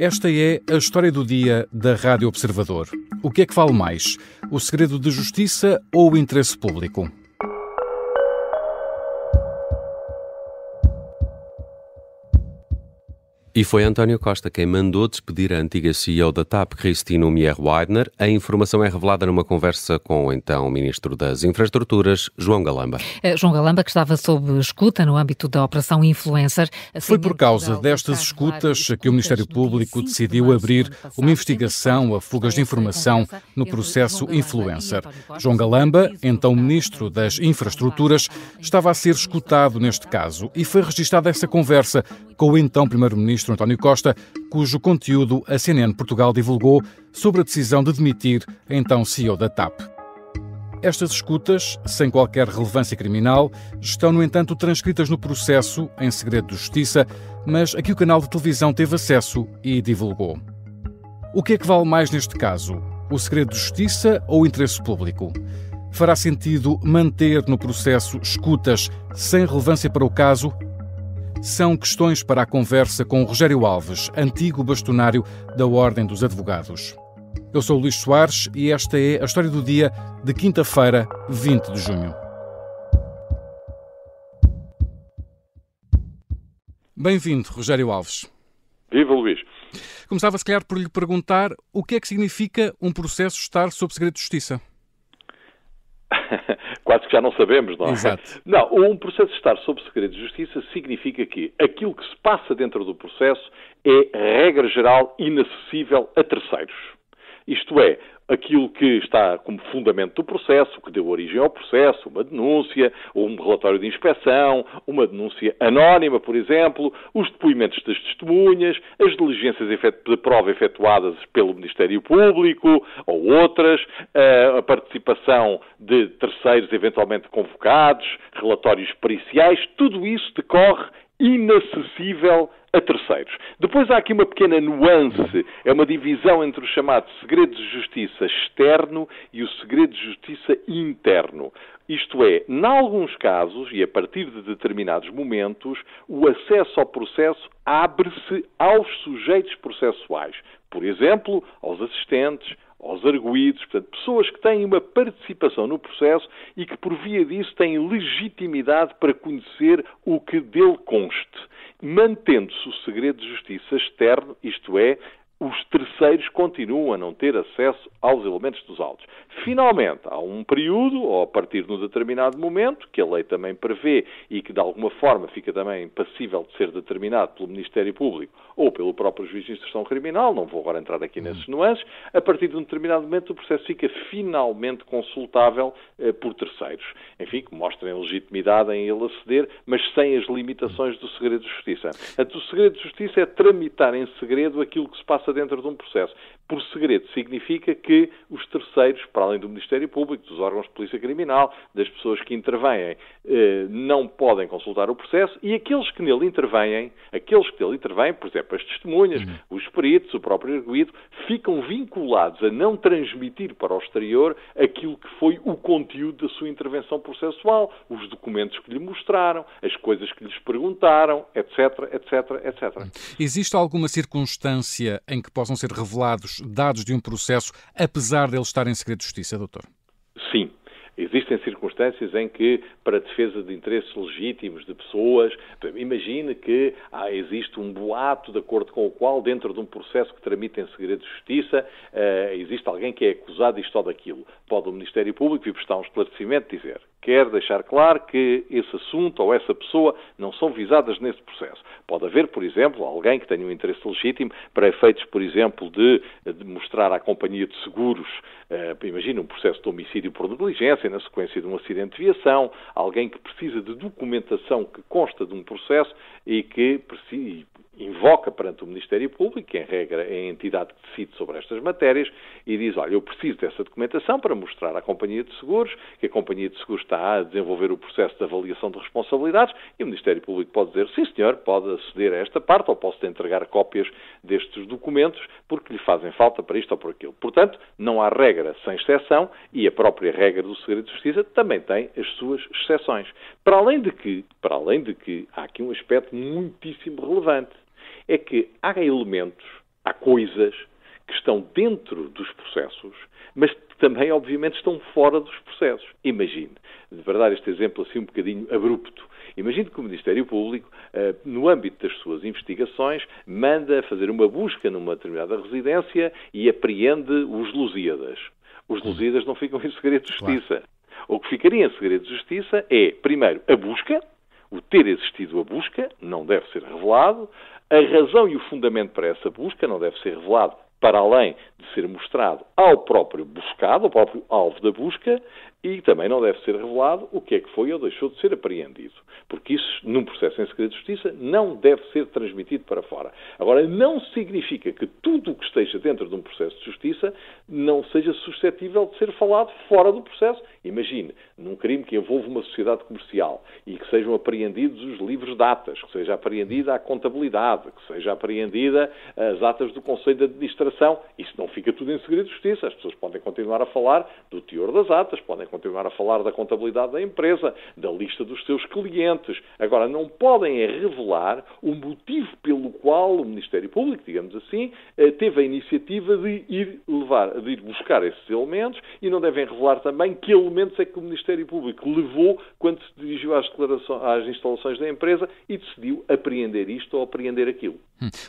Esta é a história do dia da Rádio Observador. O que é que vale mais? O segredo de justiça ou o interesse público? E foi António Costa quem mandou despedir a antiga CEO da TAP, Christine Omier-Weidner. A informação é revelada numa conversa com o então Ministro das Infraestruturas, João Galamba. João Galamba, que estava sob escuta no âmbito da Operação Influencer. Foi por causa destas escutas que o Ministério Público decidiu abrir uma investigação a fugas de informação no processo Influencer. João Galamba, então Ministro das Infraestruturas, estava a ser escutado neste caso e foi registada essa conversa com o então Primeiro-Ministro António Costa, cujo conteúdo a CNN Portugal divulgou sobre a decisão de demitir a então CEO da TAP. Estas escutas, sem qualquer relevância criminal, estão, no entanto, transcritas no processo em segredo de justiça, mas a que o canal de televisão teve acesso e divulgou. O que é que vale mais neste caso? O segredo de justiça ou o interesse público? Fará sentido manter no processo escutas sem relevância para o caso? São questões para a conversa com Rogério Alves, antigo bastonário da Ordem dos Advogados. Eu sou o Luís Soares e esta é a história do dia de quinta-feira, 20 de junho. Bem-vindo, Rogério Alves. Viva, Luís. Começava, se calhar, por lhe perguntar o que é que significa um processo estar sob segredo de justiça. Quase que já não sabemos, não é? Exato. Não, um processo estar sob segredo de justiça significa que aquilo que se passa dentro do processo é, regra geral, inacessível a terceiros. Isto é, aquilo que está como fundamento do processo, que deu origem ao processo, uma denúncia, ou um relatório de inspeção, uma denúncia anónima, por exemplo, os depoimentos das testemunhas, as diligências de prova efetuadas pelo Ministério Público ou outras, a participação de terceiros eventualmente convocados, relatórios periciais, tudo isso decorre inacessível a terceiros. Depois há aqui uma pequena nuance, é uma divisão entre o chamado segredo de justiça externo e o segredo de justiça interno. Isto é, em alguns casos, e a partir de determinados momentos, o acesso ao processo abre-se aos sujeitos processuais. Por exemplo, aos assistentes, aos arguidos, portanto, pessoas que têm uma participação no processo e que, por via disso, têm legitimidade para conhecer o que dele conste, mantendo-se o segredo de justiça externo, isto é, os terceiros continuam a não ter acesso aos elementos dos autos. Finalmente, há um período, ou a partir de um determinado momento, que a lei também prevê e que de alguma forma fica também passível de ser determinado pelo Ministério Público ou pelo próprio juiz de instrução criminal, não vou agora entrar aqui nesses nuances, a partir de um determinado momento o processo fica finalmente consultável por terceiros. Enfim, que mostrem legitimidade em ele aceder, mas sem as limitações do segredo de justiça. O segredo de justiça é tramitar em segredo aquilo que se passa dentro de um processo. Por segredo significa que os terceiros, para além do Ministério Público, dos órgãos de polícia criminal, das pessoas que intervêm, não podem consultar o processo e aqueles que nele intervêm, por exemplo, as testemunhas, os peritos, o próprio arguido, ficam vinculados a não transmitir para o exterior aquilo que foi o conteúdo da sua intervenção processual, os documentos que lhe mostraram, as coisas que lhes perguntaram, etc, etc, etc. Existe alguma circunstância em que possam ser revelados dados de um processo, apesar dele estar em segredo de justiça, doutor? Sim. Existem circunstâncias em que, para a defesa de interesses legítimos de pessoas, imagine que existe um boato de acordo com o qual, dentro de um processo que tramita em segredo de justiça, existe alguém que é acusado disto ou daquilo. Pode o Ministério Público vir prestar um esclarecimento e dizer: quer deixar claro que esse assunto ou essa pessoa não são visadas nesse processo. Pode haver, por exemplo, alguém que tenha um interesse legítimo para efeitos, por exemplo, de mostrar à companhia de seguros, imagina um processo de homicídio por negligência na sequência de um acidente de viação, alguém que precisa de documentação que consta de um processo e que invoca perante o Ministério Público, que em regra é a entidade que decide sobre estas matérias, e diz: olha, eu preciso dessa documentação para mostrar à companhia de seguros que a companhia de seguros está a desenvolver o processo de avaliação de responsabilidades, e o Ministério Público pode dizer: sim senhor, pode aceder a esta parte, ou posso entregar cópias destes documentos porque lhe fazem falta para isto ou por aquilo. Portanto, não há regra sem exceção, e a própria regra do segredo de justiça também tem as suas exceções. Para além de que, há aqui um aspecto muitíssimo relevante. É que há elementos Há coisas que estão dentro dos processos, mas que também, obviamente, estão fora dos processos. Imagine, para dar este exemplo assim um bocadinho abrupto, imagine que o Ministério Público, no âmbito das suas investigações, manda fazer uma busca numa determinada residência e apreende os Lusíadas. Os Lusíadas não ficam em segredo de justiça. Claro. O que ficaria em segredo de justiça é, primeiro, a busca, o ter existido a busca, não deve ser revelado, a razão e o fundamento para essa busca não deve ser revelado, para além de ser mostrado ao próprio buscado, ao próprio alvo da busca, e também não deve ser revelado o que é que foi ou deixou de ser apreendido. Porque isso, num processo em segredo de justiça, não deve ser transmitido para fora. Agora, não significa que tudo o que esteja dentro de um processo de justiça não seja suscetível de ser falado fora do processo. Imagine, num crime que envolve uma sociedade comercial e que sejam apreendidos os livros de atas, que seja apreendida a contabilidade, que seja apreendida as atas do Conselho de Administração, isso não fica tudo em segredo de justiça. As pessoas podem continuar a falar do teor das atas, podem continuar a falar da contabilidade da empresa, da lista dos seus clientes. Agora, não podem revelar o motivo pelo qual o Ministério Público, digamos assim, teve a iniciativa de ir buscar esses elementos, e não devem revelar também que elementos é que o Ministério Público levou quando se dirigiu às instalações da empresa e decidiu apreender isto ou apreender aquilo.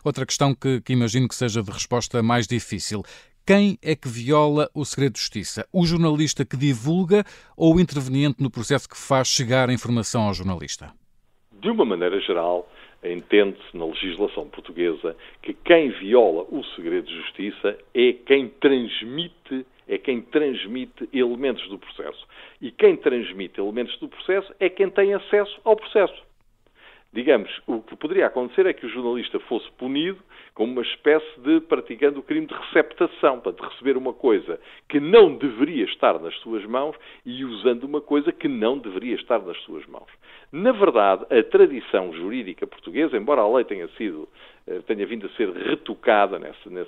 Outra questão que imagino que seja de resposta mais difícil. Quem é que viola o segredo de justiça? O jornalista que divulga ou o interveniente no processo que faz chegar a informação ao jornalista? De uma maneira geral, entende-se na legislação portuguesa que quem viola o segredo de justiça é quem transmite elementos do processo. E quem transmite elementos do processo é quem tem acesso ao processo. Digamos, o que poderia acontecer é que o jornalista fosse punido como uma espécie de praticando o crime de receptação, para receber uma coisa que não deveria estar nas suas mãos e usando uma coisa que não deveria estar nas suas mãos. Na verdade, a tradição jurídica portuguesa, embora a lei tenha vindo a ser retocada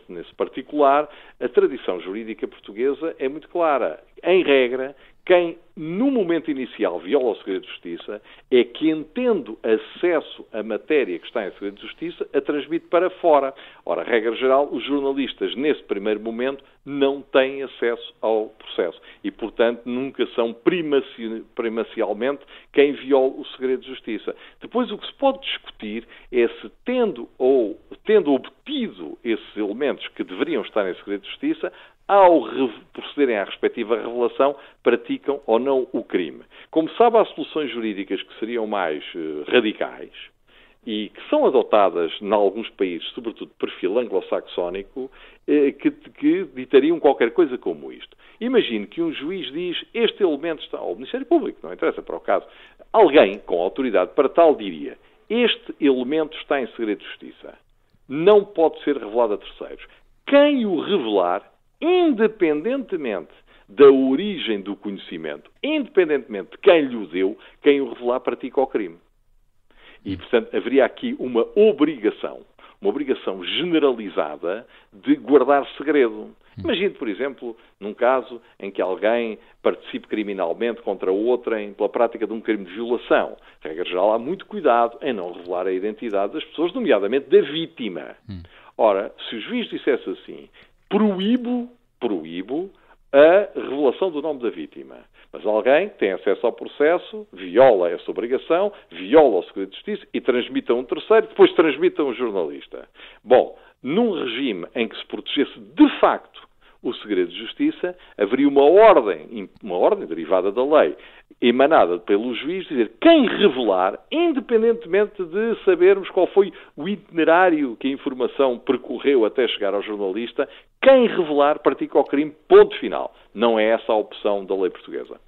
nesse particular, a tradição jurídica portuguesa é muito clara. Em regra, quem, no momento inicial, viola o segredo de justiça é que, tendo acesso à matéria que está em segredo de justiça, a transmite para fora. Ora, regra geral, os jornalistas, nesse primeiro momento, não têm acesso ao processo e, portanto, nunca são primacialmente quem viola o segredo de justiça. Depois, o que se pode discutir é se, tendo obtido esses elementos que deveriam estar em segredo de justiça, ao procederem à respectiva revelação, praticam ou não o crime. Como sabe, há soluções jurídicas que seriam mais radicais e que são adotadas em alguns países, sobretudo de perfil anglo-saxónico, que ditariam qualquer coisa como isto. Imagine que um juiz diz, este elemento está, ou o Ministério Público, não interessa para o caso, alguém com autoridade para tal diria, este elemento está em segredo de justiça, não pode ser revelado a terceiros. Quem o revelar, independentemente da origem do conhecimento, independentemente de quem lhe o deu, quem o revelar pratica o crime. E, portanto, haveria aqui uma obrigação generalizada de guardar segredo. Imagine, por exemplo, num caso em que alguém participe criminalmente contra outrem pela prática de um crime de violação. Regra geral, há muito cuidado em não revelar a identidade das pessoas, nomeadamente da vítima. Ora, se o juiz dissesse assim, proíbo a revelação do nome da vítima. Mas alguém que tem acesso ao processo, viola essa obrigação, viola o segredo de justiça e transmite a um terceiro, depois transmite a um jornalista. Bom, num regime em que se protegesse de facto o segredo de justiça, haveria uma ordem derivada da lei, emanada pelo juiz, dizer quem revelar, independentemente de sabermos qual foi o itinerário que a informação percorreu até chegar ao jornalista, quem revelar pratica o crime, ponto final. Não é essa a opção da lei portuguesa.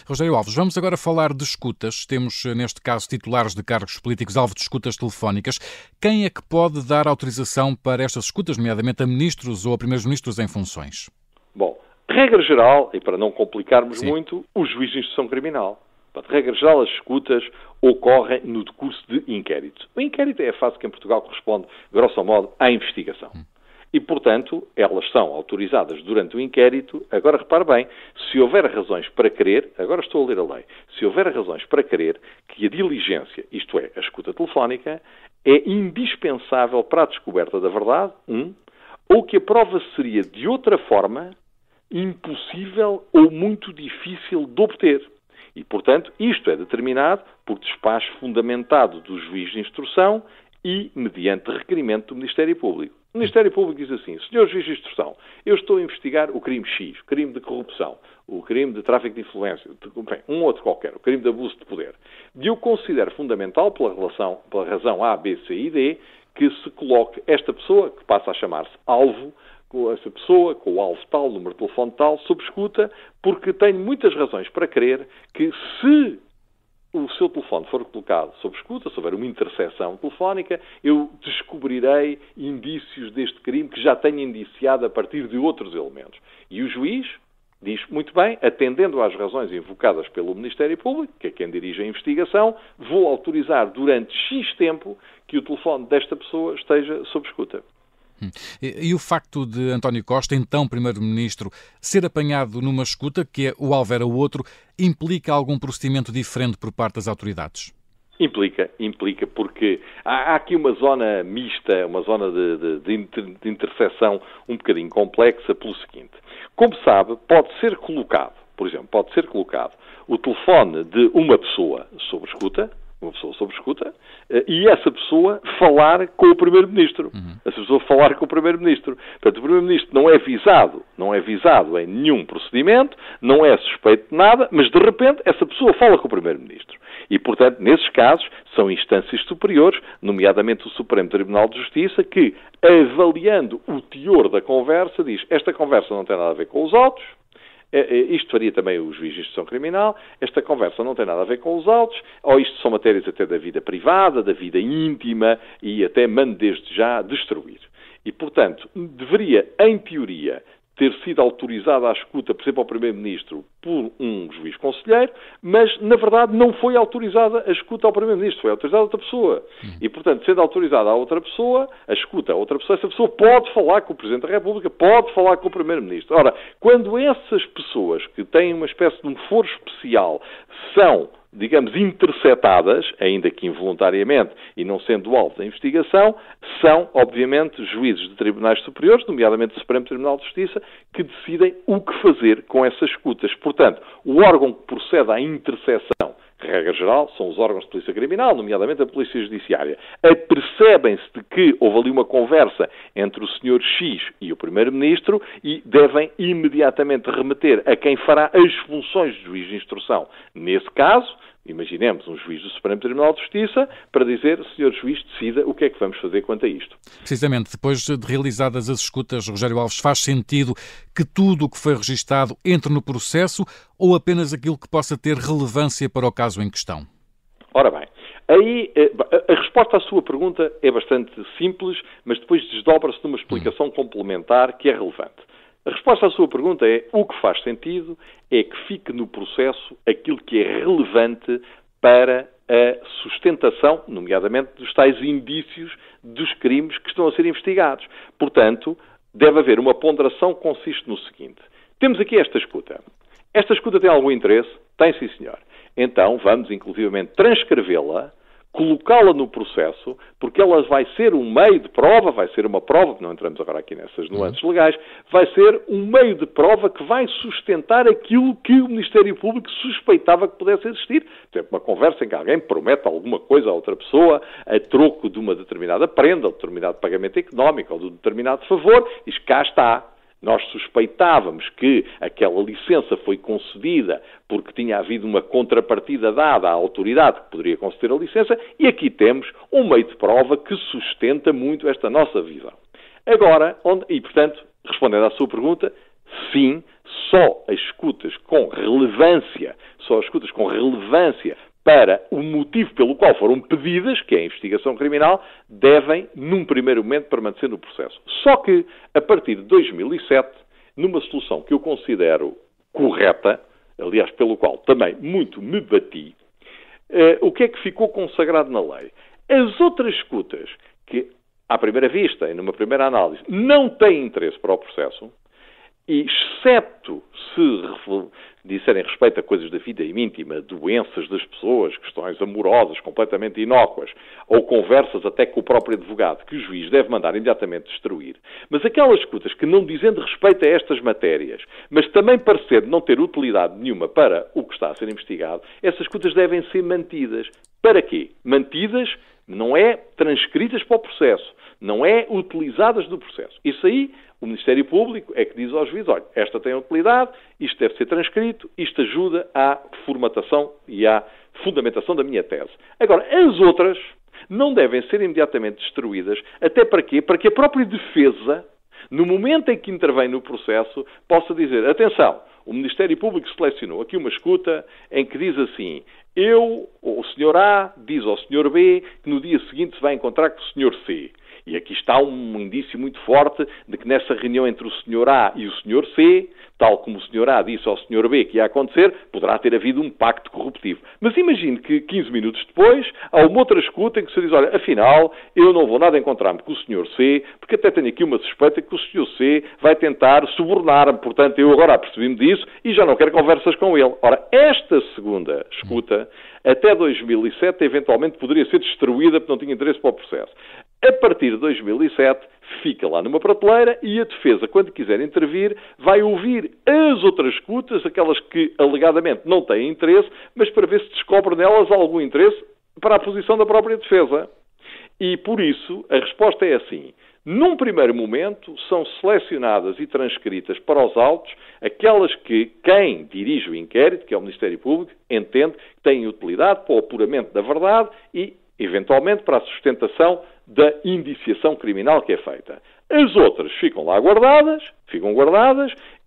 Rogério Alves, vamos agora falar de escutas. Temos, neste caso, titulares de cargos políticos alvo de escutas telefónicas. Quem é que pode dar autorização para estas escutas, nomeadamente a ministros ou a primeiros-ministros em funções? Bom, regra geral, e para não complicarmos muito, o juiz de instrução criminal. De regra geral, as escutas ocorrem no decurso de inquérito. O inquérito é a fase que em Portugal corresponde, grosso modo, à investigação. E, portanto, elas são autorizadas durante o inquérito. Agora, repare bem, se houver razões para crer, agora estou a ler a lei, se houver razões para crer que a diligência, isto é, a escuta telefónica, é indispensável para a descoberta da verdade, ou que a prova seria, de outra forma, impossível ou muito difícil de obter. E, portanto, isto é determinado por despacho fundamentado do juiz de instrução e mediante requerimento do Ministério Público. O Ministério Público diz assim: Senhor Juiz de Instrução, eu estou a investigar o crime X, o crime de corrupção, o crime de tráfico de influência, um outro qualquer, o crime de abuso de poder. E eu considero fundamental, pela razão A, B, C e D, que se coloque esta pessoa, que passa a chamar-se alvo, com essa pessoa, com o alvo tal, número de telefone tal, sob escuta, porque tenho muitas razões para crer que se o seu telefone for colocado sob escuta, se houver uma interseção telefónica, eu descobrirei indícios deste crime que já tenho indiciado a partir de outros elementos. E o juiz diz, muito bem, atendendo às razões invocadas pelo Ministério Público, que é quem dirige a investigação, vou autorizar durante X tempo que o telefone desta pessoa esteja sob escuta. E o facto de António Costa, então Primeiro-Ministro, ser apanhado numa escuta, que o alvo era o outro, implica algum procedimento diferente por parte das autoridades? Implica, porque há aqui uma zona mista, uma zona de interseção um bocadinho complexa pelo seguinte. Como sabe, pode ser colocado o telefone de uma pessoa sob escuta, e essa pessoa falar com o Primeiro-Ministro. Portanto, o Primeiro-Ministro não é visado em nenhum procedimento, não é suspeito de nada, mas de repente essa pessoa fala com o Primeiro-Ministro. E, portanto, nesses casos, são instâncias superiores, nomeadamente o Supremo Tribunal de Justiça, que, avaliando o teor da conversa, diz: esta conversa não tem nada a ver com os autos. Isto faria também o juiz de instrução criminal. Esta conversa não tem nada a ver com os autos, ou isto são matérias até da vida privada, da vida íntima, e até mando desde já destruir. E, portanto, deveria, em teoria, ter sido autorizada a escuta, por exemplo, ao Primeiro-Ministro por um juiz conselheiro, mas, na verdade, não foi autorizada a escuta ao Primeiro-Ministro, foi autorizada a outra pessoa. E, portanto, sendo autorizada a outra pessoa, a escuta a outra pessoa, essa pessoa pode falar com o Presidente da República, pode falar com o Primeiro-Ministro. Ora, quando essas pessoas que têm uma espécie de um foro especial são, digamos, interceptadas, ainda que involuntariamente e não sendo alvo da investigação, são, obviamente, juízes de tribunais superiores, nomeadamente o Supremo Tribunal de Justiça, que decidem o que fazer com essas escutas. Portanto, o órgão que procede à interseção, regra geral, são os órgãos de polícia criminal, nomeadamente a polícia judiciária, apercebem-se de que houve ali uma conversa entre o Sr. X e o Primeiro-Ministro e devem imediatamente remeter a quem fará as funções de juiz de instrução. Nesse caso, imaginemos um juiz do Supremo Tribunal de Justiça para dizer: Sr. Juiz, decida o que é que vamos fazer quanto a isto. Precisamente, depois de realizadas as escutas, Rogério Alves, faz sentido que tudo o que foi registado entre no processo ou apenas aquilo que possa ter relevância para o caso em questão? Ora bem, aí a resposta à sua pergunta é bastante simples, mas depois desdobra-se numa explicação complementar que é relevante. A resposta à sua pergunta é: o que faz sentido é que fique no processo aquilo que é relevante para a sustentação, nomeadamente dos tais indícios dos crimes que estão a ser investigados. Portanto, deve haver uma ponderação que consiste no seguinte: temos aqui esta escuta. Esta escuta tem algum interesse? Tem, sim, senhor. Então, vamos, inclusivamente, transcrevê-la, colocá-la no processo, porque ela vai ser um meio de prova, vai ser uma prova, não entramos agora aqui nessas nuances legais, vai ser um meio de prova que vai sustentar aquilo que o Ministério Público suspeitava que pudesse existir. Por exemplo, uma conversa em que alguém promete alguma coisa a outra pessoa a troco de uma determinada prenda, ou de determinado pagamento económico, ou de um determinado favor, diz: cá está. Nós suspeitávamos que aquela licença foi concedida porque tinha havido uma contrapartida dada à autoridade que poderia conceder a licença, e aqui temos um meio de prova que sustenta muito esta nossa visão. Agora, portanto, respondendo à sua pergunta, sim, só as escutas com relevância para o motivo pelo qual foram pedidas, que é a investigação criminal, devem, num primeiro momento, permanecer no processo. Só que, a partir de 2007, numa solução que eu considero correta, aliás, pelo qual também muito me bati, o que é que ficou consagrado na lei? As outras escutas, que, à primeira vista e numa primeira análise, não têm interesse para o processo, e excepto se disserem respeito a coisas da vida íntima, doenças das pessoas, questões amorosas completamente inócuas, ou conversas até com o próprio advogado, que o juiz deve mandar imediatamente destruir. Mas aquelas escutas que, não dizendo respeito a estas matérias, mas também parecendo não ter utilidade nenhuma para o que está a ser investigado, essas escutas devem ser mantidas. Para quê? Mantidas não é transcritas para o processo, não é utilizadas no processo. Isso aí, o Ministério Público é que diz ao juiz, olha, esta tem utilidade, isto deve ser transcrito, isto ajuda à formatação e à fundamentação da minha tese. Agora, as outras não devem ser imediatamente destruídas, até para quê? Para que a própria defesa, no momento em que intervém no processo, possa dizer, atenção, o Ministério Público selecionou aqui uma escuta em que diz assim, o Sr. A diz ao Sr. B que no dia seguinte se vai encontrar com o Sr. C. E aqui está um indício muito forte de que nessa reunião entre o Sr. A e o Sr. C, tal como o Sr. A disse ao Sr. B que ia acontecer, poderá ter havido um pacto corruptivo. Mas imagine que 15 minutos depois há uma outra escuta em que se diz, olha, afinal, eu não vou nada encontrar-me com o Sr. C, porque até tenho aqui uma suspeita que o Sr. C vai tentar subornar-me. Portanto, eu agora apercebi-me disso e já não quero conversas com ele. Ora, esta segunda escuta, até 2007, eventualmente poderia ser destruída porque não tinha interesse para o processo. A partir de 2007, fica lá numa prateleira e a defesa, quando quiser intervir, vai ouvir as outras escutas, aquelas que alegadamente não têm interesse, mas para ver se descobre nelas algum interesse para a posição da própria defesa. E, por isso, a resposta é assim. Num primeiro momento, são selecionadas e transcritas para os autos aquelas que quem dirige o inquérito, que é o Ministério Público, entende que têm utilidade para o apuramento da verdade e, eventualmente, para a sustentação da indiciação criminal que é feita. As outras ficam guardadas,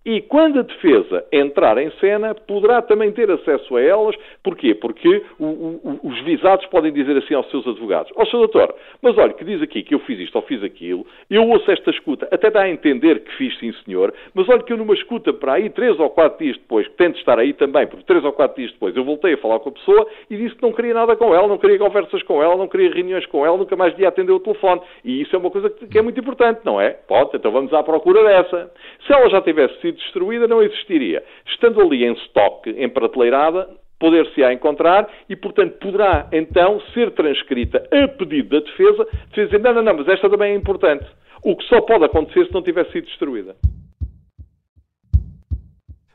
e quando a defesa entrar em cena, poderá também ter acesso a elas. Porquê? Porque os visados podem dizer assim aos seus advogados, ó, Sr. Doutor, mas olha, que diz aqui que eu fiz isto ou fiz aquilo, eu ouço esta escuta, até dá a entender que fiz sim senhor, mas olha que eu numa escuta para aí 3 ou 4 dias depois, que tento estar aí também, porque 3 ou 4 dias depois eu voltei a falar com a pessoa e disse que não queria nada com ela, não queria conversas com ela, não queria reuniões com ela, nunca mais ia atender o telefone. E isso é uma coisa que é muito importante, não é? Pode, então vamos à procura dessa. Se ela já tivesse sido destruída, não existiria. Estando ali em estoque, em prateleirada, poder-se-á encontrar e, portanto, poderá, então, ser transcrita a pedido da defesa, dizer, não, mas esta também é importante. O que só pode acontecer se não tivesse sido destruída.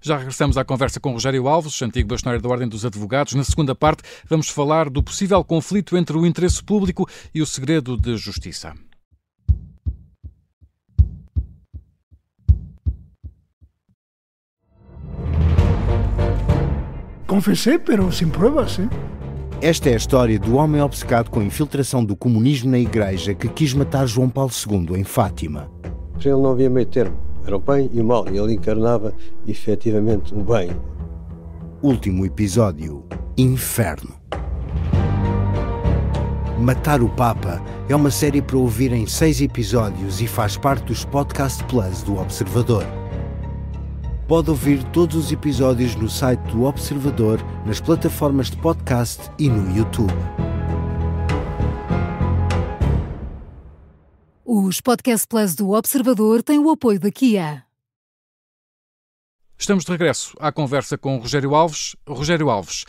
Já regressamos à conversa com Rogério Alves, antigo bastonário da Ordem dos Advogados. Na segunda parte, vamos falar do possível conflito entre o interesse público e o segredo de justiça. Confessei, pero sem provas, hein? Esta é a história do homem obcecado com a infiltração do comunismo na Igreja que quis matar João Paulo II em Fátima. Ele não havia meio termo. Era o bem e o mal. E ele encarnava, efetivamente, o bem. Último episódio. Inferno. Matar o Papa é uma série para ouvir em 6 episódios e faz parte dos Podcast Plus do Observador. Pode ouvir todos os episódios no site do Observador, nas plataformas de podcast e no YouTube. Os Podcast Plus do Observador têm o apoio da Kia. Estamos de regresso à conversa com Rogério Alves. Rogério Alves,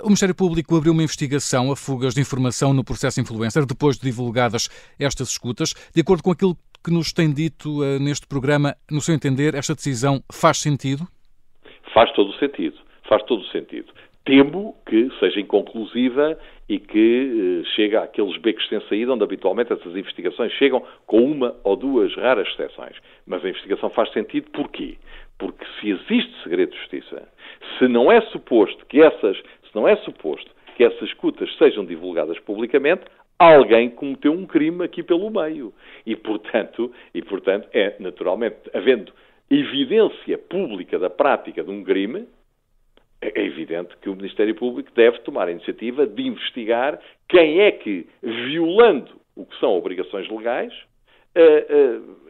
o Ministério Público abriu uma investigação a fugas de informação no processo influencer depois de divulgadas estas escutas. De acordo com aquilo que nos tem dito neste programa, no seu entender, esta decisão faz sentido? Faz todo o sentido. Temo que seja inconclusiva e que chegue àqueles becos sem saída onde habitualmente essas investigações chegam com uma ou duas raras exceções. Mas a investigação faz sentido porquê? Porque se existe segredo de justiça, se não é suposto que essas escutas sejam divulgadas publicamente, alguém cometeu um crime aqui pelo meio. E, portanto, é naturalmente, havendo evidência pública da prática de um crime, é evidente que o Ministério Público deve tomar a iniciativa de investigar quem é que, violando o que são obrigações legais,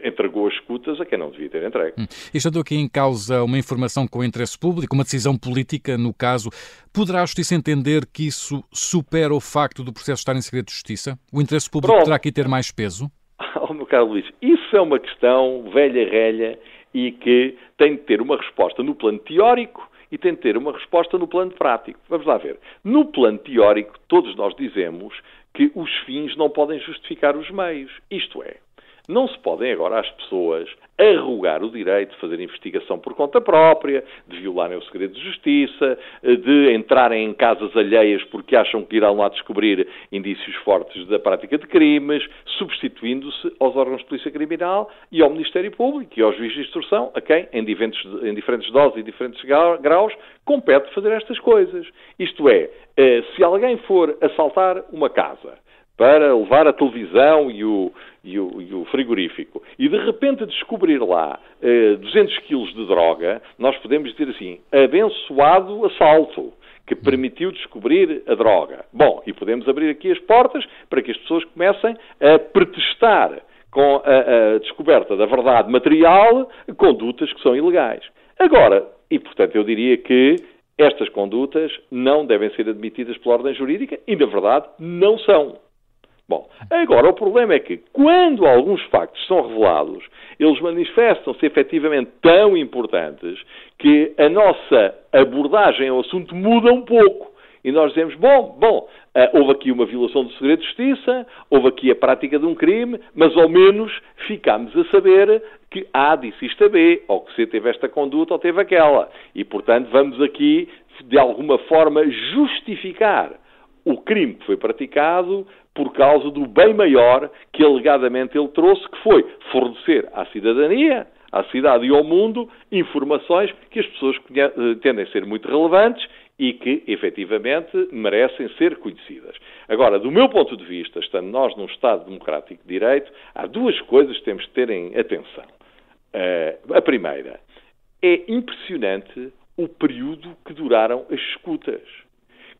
entregou as escutas a quem não devia ter entregue. E estando aqui em causa uma informação com interesse público, uma decisão política, no caso, poderá a Justiça entender que isso supera o facto do processo estar em segredo de justiça? O interesse público terá aqui ter mais peso? Oh, meu caro Luís, isso é uma questão velha-relha e que tem de ter uma resposta no plano teórico e tem de ter uma resposta no plano prático. Vamos lá ver. No plano teórico, todos nós dizemos que os fins não podem justificar os meios. Isto é, não se podem agora às pessoas arrogar o direito de fazer investigação por conta própria, de violarem o segredo de justiça, de entrarem em casas alheias porque acham que irão lá descobrir indícios fortes da prática de crimes, substituindo-se aos órgãos de polícia criminal e ao Ministério Público e aos juízes de instrução, a quem, em diferentes doses e diferentes graus, compete fazer estas coisas. Isto é, se alguém for assaltar uma casa para levar a televisão e o frigorífico, e de repente descobrir lá 200 quilos de droga, nós podemos dizer assim, abençoado assalto, que permitiu descobrir a droga. Bom, e podemos abrir aqui as portas para que as pessoas comecem a pretextar com a descoberta da verdade material condutas que são ilegais. Agora, e portanto eu diria que estas condutas não devem ser admitidas pela ordem jurídica e, na verdade, não são. Bom, agora o problema é que quando alguns factos são revelados, eles manifestam-se efetivamente tão importantes que a nossa abordagem ao assunto muda um pouco. E nós dizemos, houve aqui uma violação do segredo de justiça, houve aqui a prática de um crime, mas ao menos ficámos a saber que A disse isto a B, ou que C teve esta conduta ou teve aquela. E, portanto, vamos aqui, de alguma forma, justificar o crime que foi praticado por causa do bem maior que alegadamente ele trouxe, que foi fornecer à cidadania, à cidade e ao mundo, informações que as pessoas tendem a ser muito relevantes e que, efetivamente, merecem ser conhecidas. Agora, do meu ponto de vista, estando nós num Estado democrático de direito, há duas coisas que temos de ter em atenção. A primeira, é impressionante o período que duraram as escutas.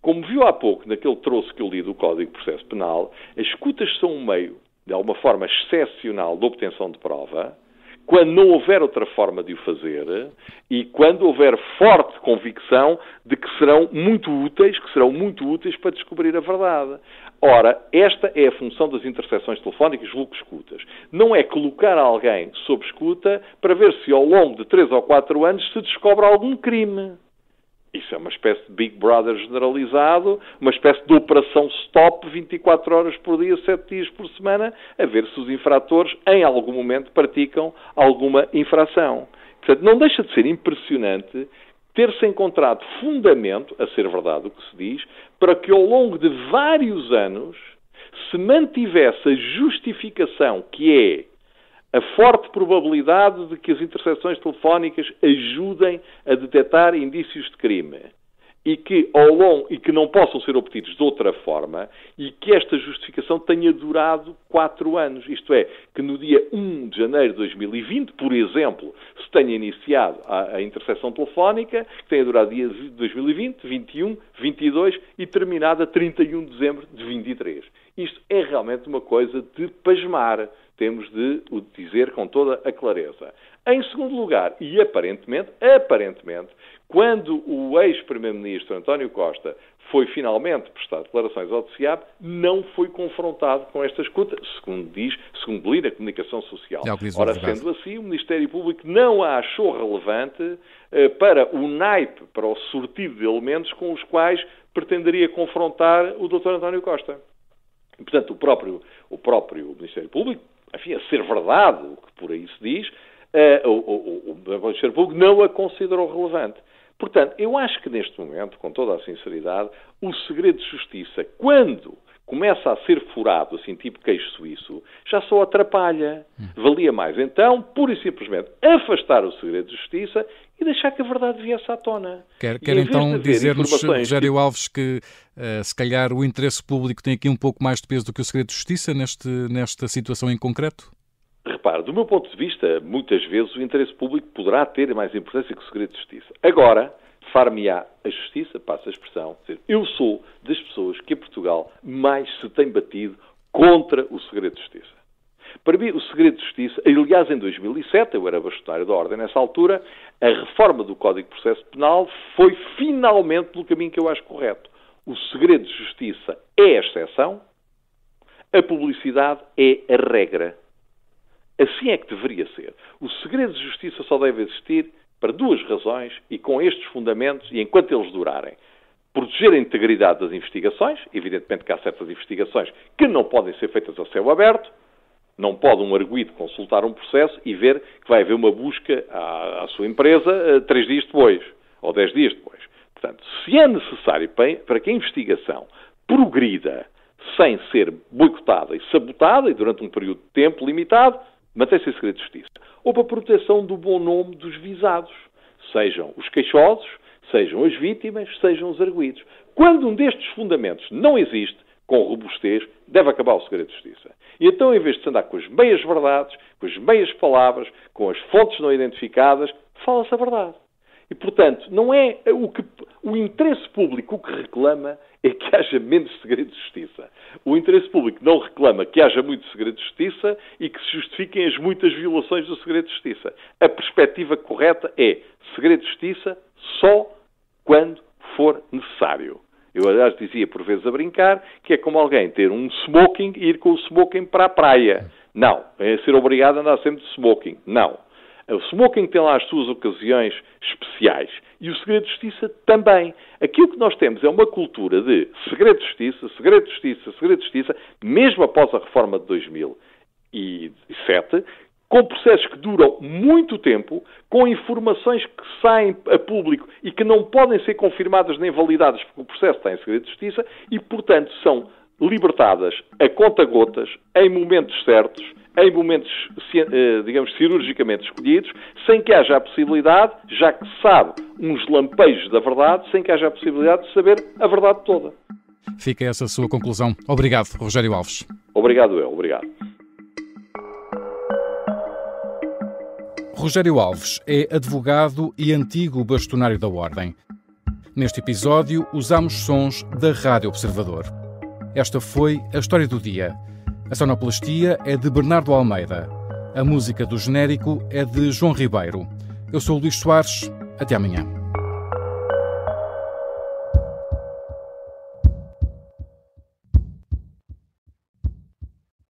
Como viu há pouco, naquele troço que eu li do Código de Processo Penal, as escutas são um meio, de alguma forma, excepcional de obtenção de prova, quando não houver outra forma de o fazer e quando houver forte convicção de que serão muito úteis para descobrir a verdade. Ora, esta é a função das interseções telefónicas escutas. Não é colocar alguém sob escuta para ver se ao longo de 3 ou 4 anos se descobre algum crime. Isso é uma espécie de Big Brother generalizado, uma espécie de operação stop 24 horas por dia, 7 dias por semana, a ver se os infratores em algum momento praticam alguma infração. Portanto, não deixa de ser impressionante ter-se encontrado fundamento, a ser verdade o que se diz, para que ao longo de vários anos se mantivesse a justificação que é a forte probabilidade de que as interseções telefónicas ajudem a detectar indícios de crime e que não possam ser obtidos de outra forma e que esta justificação tenha durado 4 anos. Isto é, que no dia 1 de janeiro de 2020, por exemplo, se tenha iniciado a interseção telefónica, que tenha durado dia de 2020, 21, 22 e terminado a 31 de dezembro de 23. Isto é realmente uma coisa de pasmar. Temos de o dizer com toda a clareza. Em segundo lugar, e aparentemente, quando o ex-primeiro-ministro António Costa foi finalmente prestar declarações ao TSEAP, não foi confrontado com esta escuta, segundo li na comunicação social. Ora, sendo assim, o Ministério Público não a achou relevante para o naipe, para o sortido de elementos com os quais pretenderia confrontar o Dr. António Costa. E, portanto, o próprio Ministério Público, enfim, a ser verdade o que por aí se diz, o Ministério Público não a considerou relevante. Portanto, eu acho que neste momento, com toda a sinceridade, o segredo de justiça, quando começa a ser furado, assim, tipo queijo suíço, já só atrapalha. Valia mais, então, pura e simplesmente, afastar o segredo de justiça e deixar que a verdade viesse à tona. Quer então dizer-nos, Rogério Alves, que se calhar o interesse público tem aqui um pouco mais de peso do que o segredo de justiça nesta situação em concreto? Repare, do meu ponto de vista, muitas vezes o interesse público poderá ter mais importância que o segredo de justiça. Agora, far-me-á a justiça, passa a expressão, dizer, eu sou das pessoas que em Portugal mais se tem batido contra o segredo de justiça. Para mim, o segredo de justiça, aliás, em 2007, eu era bastonário da Ordem nessa altura, a reforma do Código de Processo Penal foi finalmente pelo caminho que eu acho correto. O segredo de justiça é a exceção, a publicidade é a regra. Assim é que deveria ser. O segredo de justiça só deve existir Para duas razões e com estes fundamentos e enquanto eles durarem. Proteger a integridade das investigações, evidentemente que há certas investigações que não podem ser feitas a céu aberto, não pode um arguido consultar um processo e ver que vai haver uma busca à sua empresa 3 dias depois, ou 10 dias depois. Portanto, se é necessário para que a investigação progrida sem ser boicotada e sabotada, e durante um período de tempo limitado, mantém-se em segredo de justiça. Ou para a proteção do bom nome dos visados, sejam os queixosos, sejam as vítimas, sejam os arguidos. Quando um destes fundamentos não existe, com robustez, deve acabar o segredo de justiça. E então, em vez de se andar com as meias verdades, com as meias palavras, com as fontes não identificadas, fala-se a verdade. E, portanto, não é o interesse público o que reclama é que haja menos segredo de justiça. O interesse público não reclama que haja muito segredo de justiça e que se justifiquem as muitas violações do segredo de justiça. A perspectiva correta é segredo de justiça só quando for necessário. Eu, aliás, dizia por vezes a brincar que é como alguém ter um smoking e ir com o smoking para a praia. Não. É ser obrigado a andar sempre de smoking. Não. O smoking tem lá as suas ocasiões especiais. E o segredo de justiça também. Aquilo que nós temos é uma cultura de segredo de justiça, segredo de justiça, segredo de justiça, mesmo após a reforma de 2007, com processos que duram muito tempo, com informações que saem a público e que não podem ser confirmadas nem validadas porque o processo está em segredo de justiça e, portanto, são libertadas a conta-gotas, em momentos certos, em momentos, digamos, cirurgicamente escolhidos, sem que haja a possibilidade, já que se sabe uns lampejos da verdade, sem que haja a possibilidade de saber a verdade toda. Fica essa a sua conclusão. Obrigado, Rogério Alves. Obrigado eu, obrigado. Rogério Alves é advogado e antigo bastonário da Ordem. Neste episódio, usamos sons da Rádio Observador. Esta foi a história do dia. A sonoplastia é de Bernardo Almeida. A música do genérico é de João Ribeiro. Eu sou o Luís Soares. Até amanhã.